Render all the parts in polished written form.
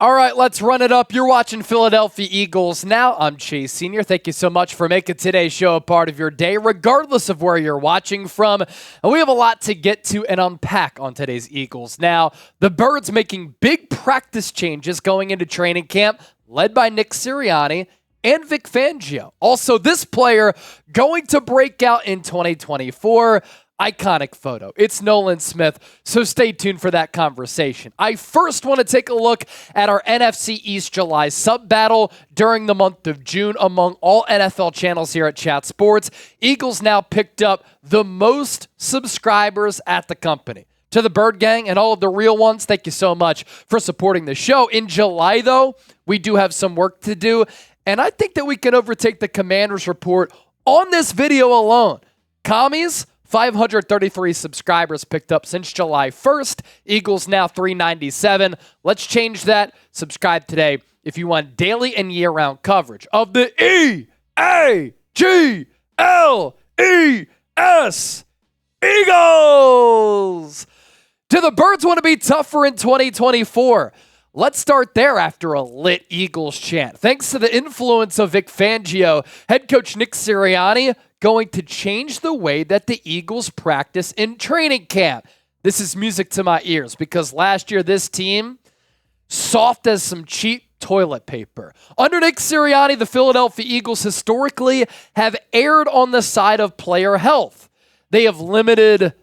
All right, let's run it up. You're watching Philadelphia Eagles Now. I'm Chase Sr. Thank you so much for making today's show a part of your day, regardless of where you're watching from. And we have a lot to get to and unpack on today's Eagles Now. The Birds making big practice changes going into training camp, led by Nick Sirianni and Vic Fangio. Also, this player going to break out in 2024. Iconic photo. It's Nolan Smith, so stay tuned for that conversation. I first want to take a look at our NFC East July sub-battle during the month of June among all NFL channels here at Chat Sports. Eagles now picked up the most subscribers at the company. To the Bird Gang and all of the real ones, thank you so much for supporting the show. In July, though, we do have some work to do, and I think that we can overtake the Commanders report on this video alone. Commies, 533 subscribers picked up since July 1st. Eagles now 397. Let's change that. Subscribe today if you want daily and year-round coverage of the E-A-G-L-E-S Eagles. Do the Birds want to be tougher in 2024? Let's start there after a lit Eagles chant. Thanks to the influence of Vic Fangio, head coach Nick Sirianni going to change the way that the Eagles practice in training camp. This is music to my ears because last year this team, soft as some cheap toilet paper. Under Nick Sirianni, the Philadelphia Eagles historically have erred on the side of player health. They have limited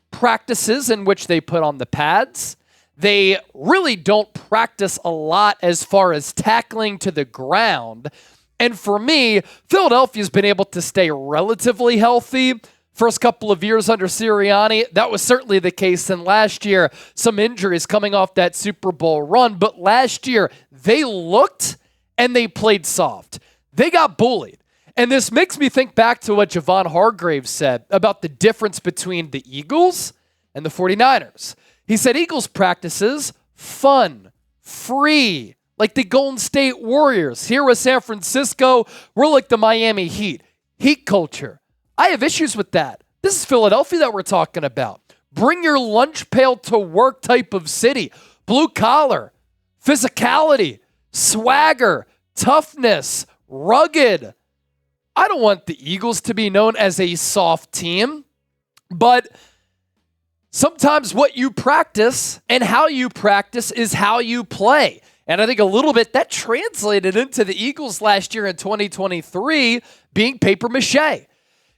practices in which they put on the pads. They really don't practice a lot as far as tackling to the ground. And for me, Philadelphia's been able to stay relatively healthy. First couple of years under Sirianni, that was certainly the case. And last year, some injuries coming off that Super Bowl run. But last year, they looked and they played soft. They got bullied. And this makes me think back to what Javon Hargrave said about the difference between the Eagles and the 49ers. He said Eagles practices, fun, free, like the Golden State Warriors. Here with San Francisco, we're like the Miami Heat. Heat culture. I have issues with that. This is Philadelphia that we're talking about. Bring your lunch pail to work type of city. Blue collar, physicality, swagger, toughness, rugged. I don't want the Eagles to be known as a soft team, but sometimes what you practice and how you practice is how you play. And I think a little bit that translated into the Eagles last year in 2023 being paper mache.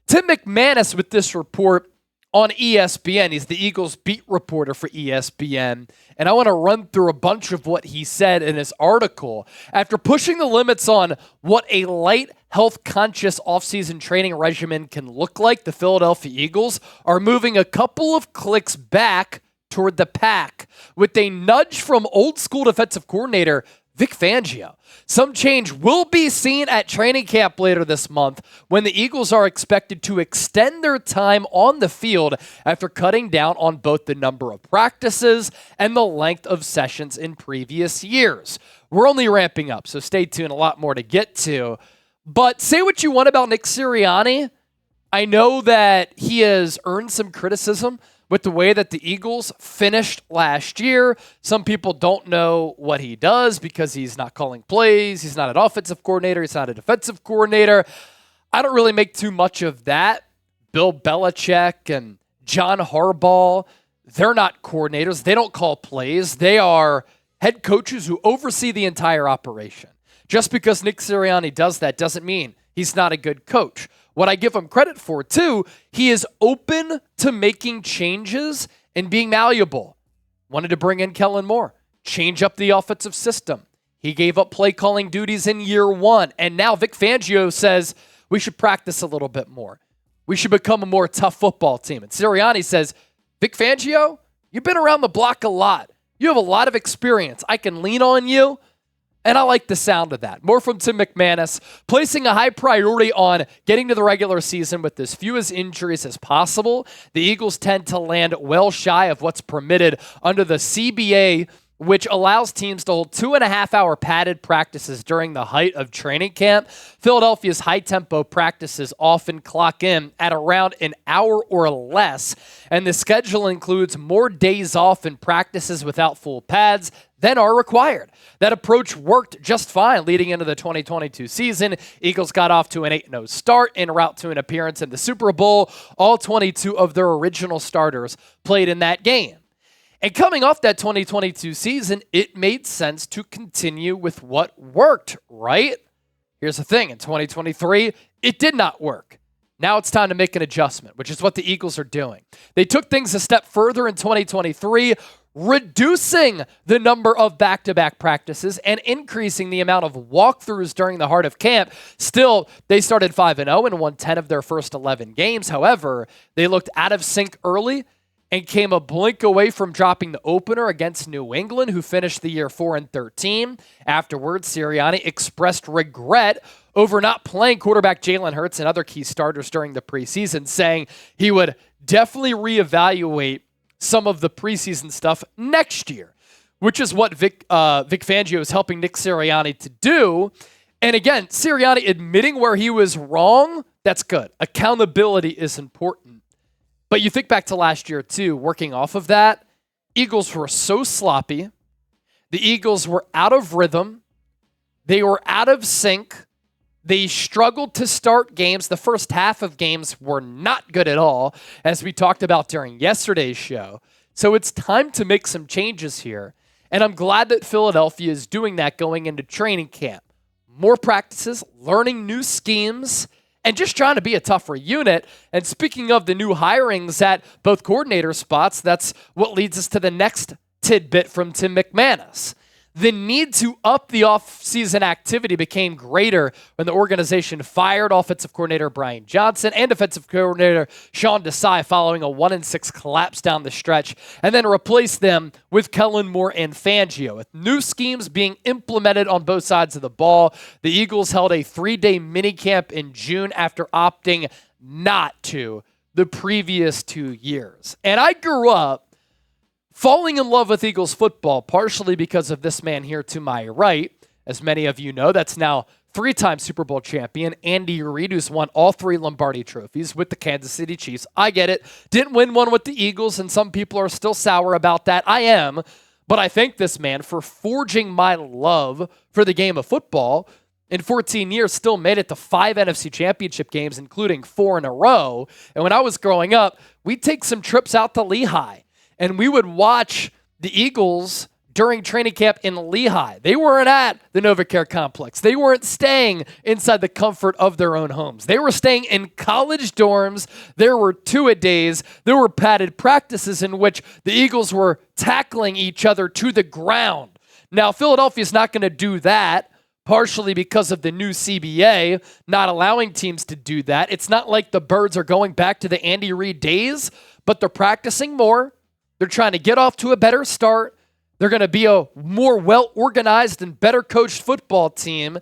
Tim McManus with this report on ESPN. He's the Eagles beat reporter for ESPN. And I want to run through a bunch of what he said in his article. After pushing the limits on what a light, health-conscious offseason training regimen can look like, the Philadelphia Eagles are moving a couple of clicks back toward the pack with a nudge from old-school defensive coordinator Vic Fangio. Some change will be seen at training camp later this month when the Eagles are expected to extend their time on the field after cutting down on both the number of practices and the length of sessions in previous years. We're only ramping up, so stay tuned. A lot more to get to. But say what you want about Nick Sirianni. I know that he has earned some criticism with the way that the Eagles finished last year. Some people don't know what he does because he's not calling plays. He's not an offensive coordinator. He's not a defensive coordinator. I don't really make too much of that. Bill Belichick and John Harbaugh, they're not coordinators. They don't call plays. They are head coaches who oversee the entire operation. Just because Nick Sirianni does that doesn't mean he's not a good coach. What I give him credit for, too, he is open to making changes and being malleable. Wanted to bring in Kellen Moore, change up the offensive system. He gave up play calling duties in year one. And now Vic Fangio says we should practice a little bit more. We should become a more tough football team. And Sirianni says, Vic Fangio, you've been around the block a lot. You have a lot of experience. I can lean on you. And I like the sound of that. More from Tim McManus, placing a high priority on getting to the regular season with as few as injuries as possible. The Eagles tend to land well shy of what's permitted under the CBA which allows teams to hold 2.5-hour padded practices during the height of training camp. Philadelphia's high-tempo practices often clock in at around an hour or less, and the schedule includes more days off and practices without full pads than are required. That approach worked just fine leading into the 2022 season. Eagles got off to an 8-0 start en route to an appearance in the Super Bowl. All 22 of their original starters played in that game. And coming off that 2022 season, it made sense to continue with what worked, right? Here's the thing. In 2023, it did not work. Now it's time to make an adjustment, which is what the Eagles are doing. They took things a step further in 2023, reducing the number of back-to-back practices and increasing the amount of walkthroughs during the heart of camp. Still, they started 5-0 and won 10 of their first 11 games. However, they looked out of sync early and came a blink away from dropping the opener against New England, who finished the year 4-13. Afterwards, Sirianni expressed regret over not playing quarterback Jalen Hurts and other key starters during the preseason, saying he would definitely reevaluate some of the preseason stuff next year, which is what Vic Fangio is helping Nick Sirianni to do. And again, Sirianni admitting where he was wrong, that's good. Accountability is important. But you think back to last year, too, working off of that, Eagles were so sloppy. The Eagles were out of rhythm. They were out of sync. They struggled to start games. The first half of games were not good at all, as we talked about during yesterday's show. So it's time to make some changes here. And I'm glad that Philadelphia is doing that going into training camp. More practices, learning new schemes, and just trying to be a tougher unit. And speaking of the new hirings at both coordinator spots, that's what leads us to the next tidbit from Tim McManus. The need to up the offseason activity became greater when the organization fired offensive coordinator Brian Johnson and defensive coordinator Sean Desai following a 1-6 collapse down the stretch, and then replaced them with Kellen Moore and Fangio. With new schemes being implemented on both sides of the ball, the Eagles held a 3-day minicamp in June after opting not to the previous 2 years. And I grew up falling in love with Eagles football, partially because of this man here to my right. As many of you know, that's now 3-time Super Bowl champion Andy Reid, who's won all 3 Lombardi trophies with the Kansas City Chiefs. I get it. Didn't win one with the Eagles, and some people are still sour about that. I am. But I thank this man for forging my love for the game of football. In 14 years, still made it to 5 NFC championship games, including 4 in a row. And when I was growing up, we'd take some trips out to Lehigh. And we would watch the Eagles during training camp in Lehigh. They weren't at the NovaCare complex. They weren't staying inside the comfort of their own homes. They were staying in college dorms. There were two-a-days. There were padded practices in which the Eagles were tackling each other to the ground. Now, Philadelphia's not going to do that, partially because of the new CBA not allowing teams to do that. It's not like the Birds are going back to the Andy Reid days, but they're practicing more. They're trying to get off to a better start. They're going to be a more well-organized and better coached football team.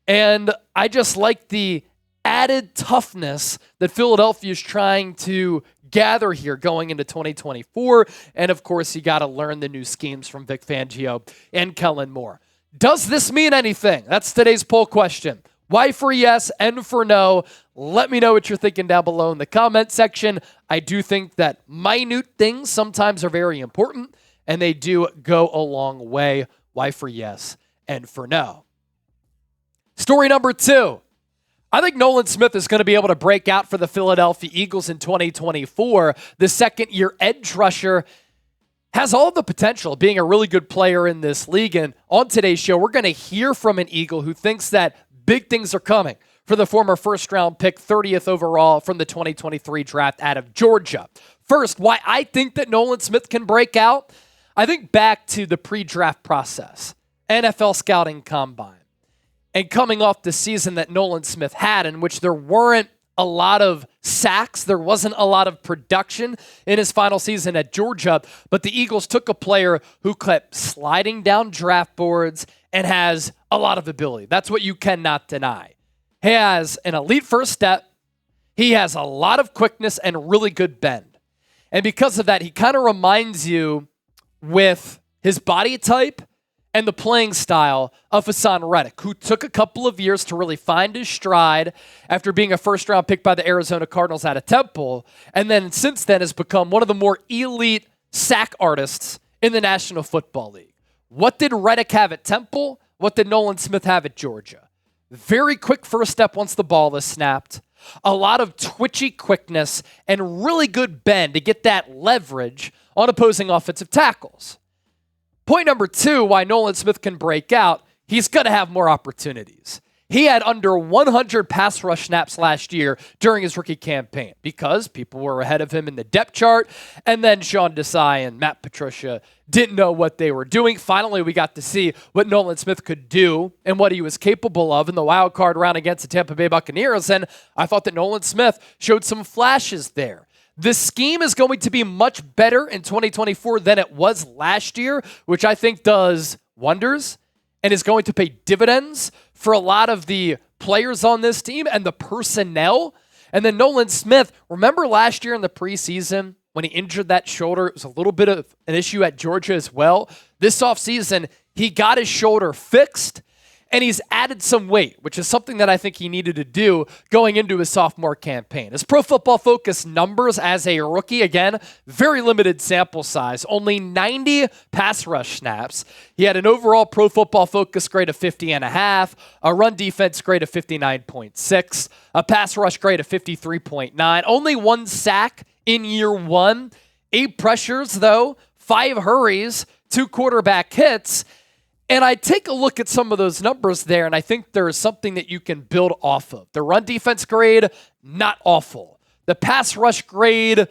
And I just like the added toughness that Philadelphia is trying to gather here going into 2024. And of course, you got to learn the new schemes from Vic Fangio and Kellen Moore. Does this mean anything? That's today's poll question. Y for yes, N for no. Let me know what you're thinking down below in the comment section. I do think that minute things sometimes are very important, and they do go a long way. Y for yes, N for no. Story number 2. I think Nolan Smith is going to be able to break out for the Philadelphia Eagles in 2024. The second-year edge rusher has all the potential of being a really good player in this league. And on today's show, we're going to hear from an Eagle who thinks that big things are coming for the former first-round pick, 30th overall from the 2023 draft out of Georgia. First, why I think that Nolan Smith can break out. I think back to the pre-draft process, NFL scouting combine, and coming off the season that Nolan Smith had, in which there weren't a lot of sacks, there wasn't a lot of production in his final season at Georgia, but the Eagles took a player who kept sliding down draft boards and has a lot of ability. That's what you cannot deny. He has an elite first step. He has a lot of quickness and really good bend. And because of that, he kind of reminds you with his body type, and the playing style of Hassan Reddick, who took a couple of years to really find his stride after being a first-round pick by the Arizona Cardinals out of Temple, and then since then has become one of the more elite sack artists in the National Football League. What did Reddick have at Temple? What did Nolan Smith have at Georgia? Very quick first step once the ball is snapped. A lot of twitchy quickness and really good bend to get that leverage on opposing offensive tackles. Point number 2, why Nolan Smith can break out, he's going to have more opportunities. He had under 100 pass rush snaps last year during his rookie campaign because people were ahead of him in the depth chart, and then Sean Desai and Matt Patricia didn't know what they were doing. Finally, we got to see what Nolan Smith could do and what he was capable of in the wild card round against the Tampa Bay Buccaneers, and I thought that Nolan Smith showed some flashes there. The scheme is going to be much better in 2024 than it was last year, which I think does wonders and is going to pay dividends for a lot of the players on this team and the personnel. And then Nolan Smith, remember last year in the preseason when he injured that shoulder? It was a little bit of an issue at Georgia as well. This offseason, he got his shoulder fixed, and he's added some weight, which is something that I think he needed to do going into his sophomore campaign. His Pro Football Focus numbers as a rookie, again, very limited sample size, only 90 pass rush snaps. He had an overall Pro Football Focus grade of 50.5, a run defense grade of 59.6, a pass rush grade of 53.9, only 1 sack in year 1, 8 pressures though, 5 hurries, 2 quarterback hits. And I take a look at some of those numbers there, and I think there is something that you can build off of. The run defense grade, not awful. The pass rush grade,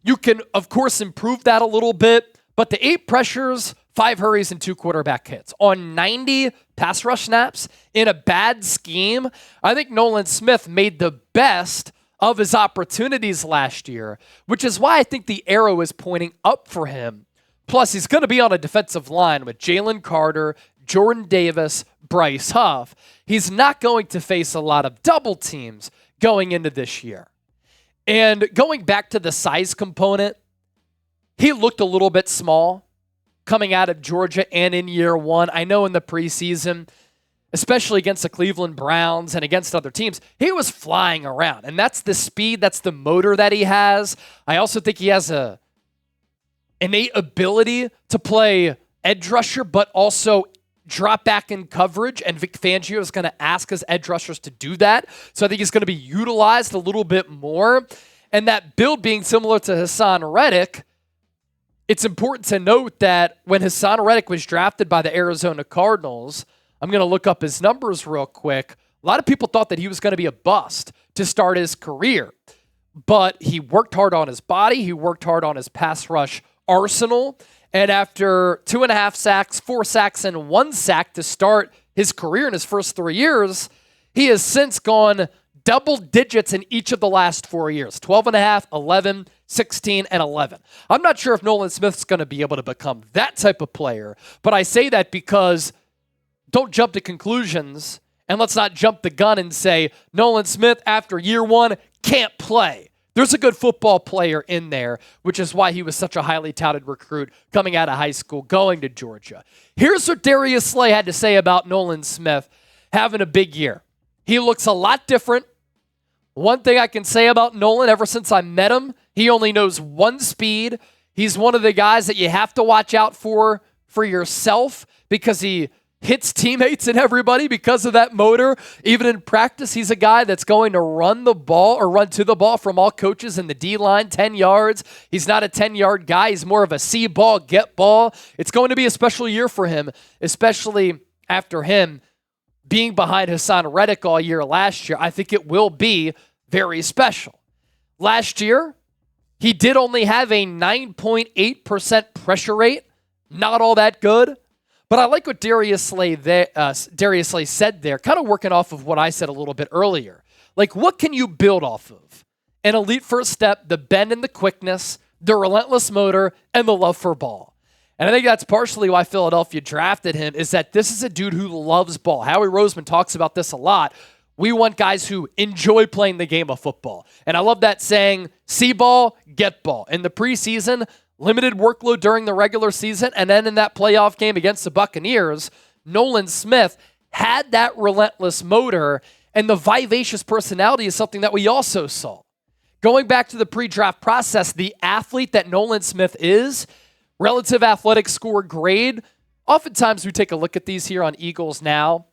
you can, of course, improve that a little bit, but the 8 pressures, 5 hurries, and 2 quarterback hits on 90 pass rush snaps in a bad scheme, I think Nolan Smith made the best of his opportunities last year, which is why I think the arrow is pointing up for him. Plus, he's going to be on a defensive line with Jalen Carter, Jordan Davis, Bryce Huff. He's not going to face a lot of double teams going into this year. And going back to the size component, he looked a little bit small coming out of Georgia and in year 1. I know in the preseason, especially against the Cleveland Browns and against other teams, he was flying around. And that's the speed, that's the motor that he has. I also think he has a innate ability to play edge rusher, but also drop back in coverage, and Vic Fangio is going to ask his edge rushers to do that. So I think he's going to be utilized a little bit more. And that build being similar to Hassan Reddick, it's important to note that when Hassan Reddick was drafted by the Arizona Cardinals, I'm going to look up his numbers real quick. A lot of people thought that he was going to be a bust to start his career, but he worked hard on his body. He worked hard on his pass rush arsenal, and after 2.5 sacks, 4 sacks, and 1 sack to start his career in his first 3 years, he has since gone double digits in each of the last 4 years, 12.5, 11, 16, and 11. I'm not sure if Nolan Smith's going to be able to become that type of player, but I say that because don't jump to conclusions, and let's not jump the gun and say Nolan Smith after year 1 can't play. There's a good football player in there, which is why he was such a highly touted recruit coming out of high school, going to Georgia. Here's what Darius Slay had to say about Nolan Smith having a big year. He looks a lot different. One thing I can say about Nolan, ever since I met him, he only knows 1 speed. He's one of the guys that you have to watch out for yourself because he hits teammates and everybody because of that motor. Even in practice, he's a guy that's going to run the ball or run to the ball from all coaches in the D-line, 10 yards. He's not a 10-yard guy. He's more of a see ball, get ball. It's going to be a special year for him, especially after him being behind Hassan Reddick all year last year. I think it will be very special. Last year, he did only have a 9.8% pressure rate. Not all that good. But I like what Darius Slay said there, kind of working off of what I said a little bit earlier. Like, what can you build off of? An elite first step, the bend and the quickness, the relentless motor, and the love for ball. And I think that's partially why Philadelphia drafted him, is that this is a dude who loves ball. Howie Roseman talks about this a lot. We want guys who enjoy playing the game of football. And I love that saying, see ball, get ball. In the preseason, limited workload during the regular season, and then in that playoff game against the Buccaneers, Nolan Smith had that relentless motor, and the vivacious personality is something that we also saw. Going back to the pre-draft process, the athlete that Nolan Smith is, relative athletic score grade, oftentimes we take a look at these here on Eagles Now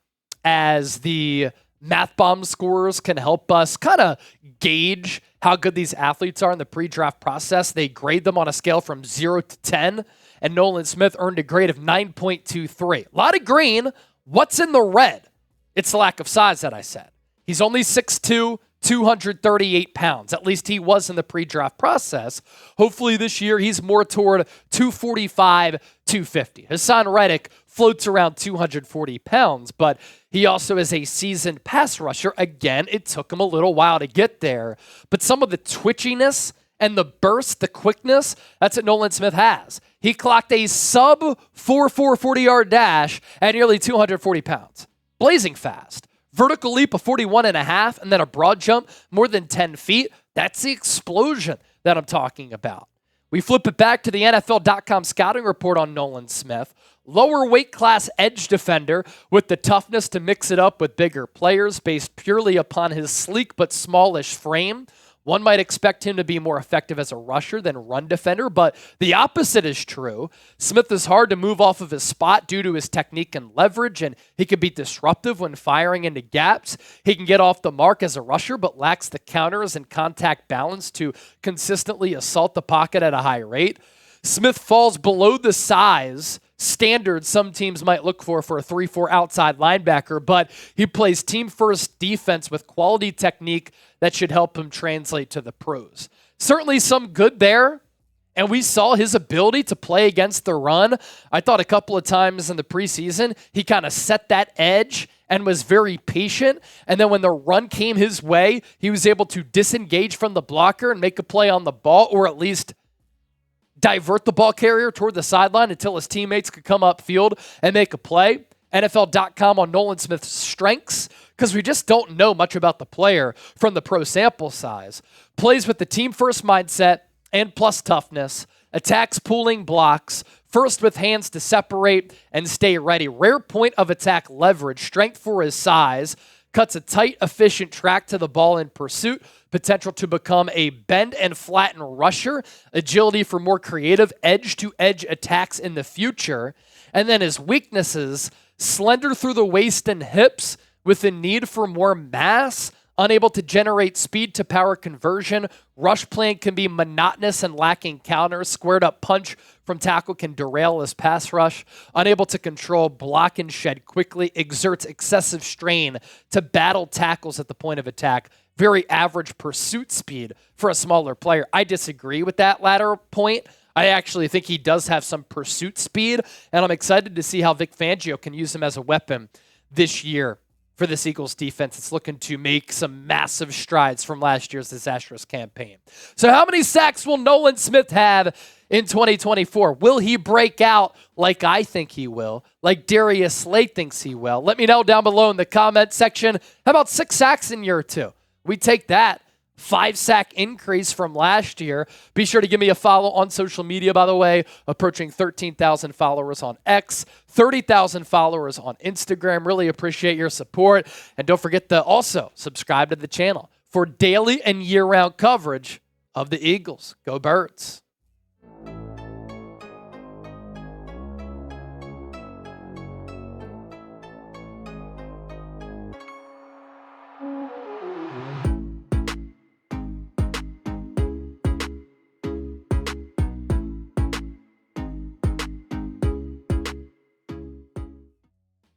as the math bomb scorers can help us kind of gauge how good these athletes are in the pre-draft process. They grade them on a scale from 0 to 10, and Nolan Smith earned a grade of 9.23. A lot of green. What's in the red? It's the lack of size that I said. He's only 6'2", 238 pounds. At least he was in the pre-draft process. Hopefully this year he's more toward 245, 250. Hassan Reddick floats around 240 pounds, but he also is a seasoned pass rusher. Again, it took him a little while to get there, but some of the twitchiness and the burst, the quickness, that's what Nolan Smith has. He clocked a sub 4.4 40-yard dash at nearly 240 pounds. Blazing fast. Vertical leap of 41.5, and then a broad jump more than 10 feet. That's the explosion that I'm talking about. We flip it back to the NFL.com scouting report on Nolan Smith. Lower weight class edge defender with the toughness to mix it up with bigger players based purely upon his sleek but smallish frame. One might expect him to be more effective as a rusher than run defender, but the opposite is true. Smith is hard to move off of his spot due to his technique and leverage, and he can be disruptive when firing into gaps. He can get off the mark as a rusher, but lacks the counters and contact balance to consistently assault the pocket at a high rate. Smith falls below the size standard some teams might look for a 3-4 outside linebacker, but he plays team-first defense with quality technique that should help him translate to the pros. Certainly some good there, and we saw his ability to play against the run. I thought a couple of times in the preseason, he kind of set that edge and was very patient, and then when the run came his way, he was able to disengage from the blocker and make a play on the ball, or at least divert the ball carrier toward the sideline until his teammates could come upfield and make a play. NFL.com on Nolan Smith's strengths, because we just don't know much about the player from the pro sample size. Plays with the team-first mindset and plus toughness. Attacks pulling blocks. First with hands to separate and stay ready. Rare point of attack leverage. Strength for his size. Cuts a tight, efficient track to the ball in pursuit. Potential to become a bend and flatten rusher. Agility for more creative edge-to-edge attacks in the future. And then his weaknesses, slender through the waist and hips with a need for more mass. Unable to generate speed to power conversion. Rush playing can be monotonous and lacking counters. Squared up punch from tackle can derail his pass rush. Unable to control block and shed quickly. Exerts excessive strain to battle tackles at the point of attack. Very average pursuit speed for a smaller player. I disagree with that latter point. I actually think he does have some pursuit speed, and I'm excited to see how Vic Fangio can use him as a weapon this year for this Eagles defense. It's looking to make some massive strides from last year's disastrous campaign. So how many sacks will Nolan Smith have in 2024? Will he break out like I think he will, like Darius Slade thinks he will? Let me know down below in the comment section. How about 6 sacks in year 2? We take that. 5-sack increase from last year. Be sure to give me a follow on social media, by the way. Approaching 13,000 followers on X, 30,000 followers on Instagram. Really appreciate your support. And don't forget to also subscribe to the channel for daily and year-round coverage of the Eagles. Go Birds.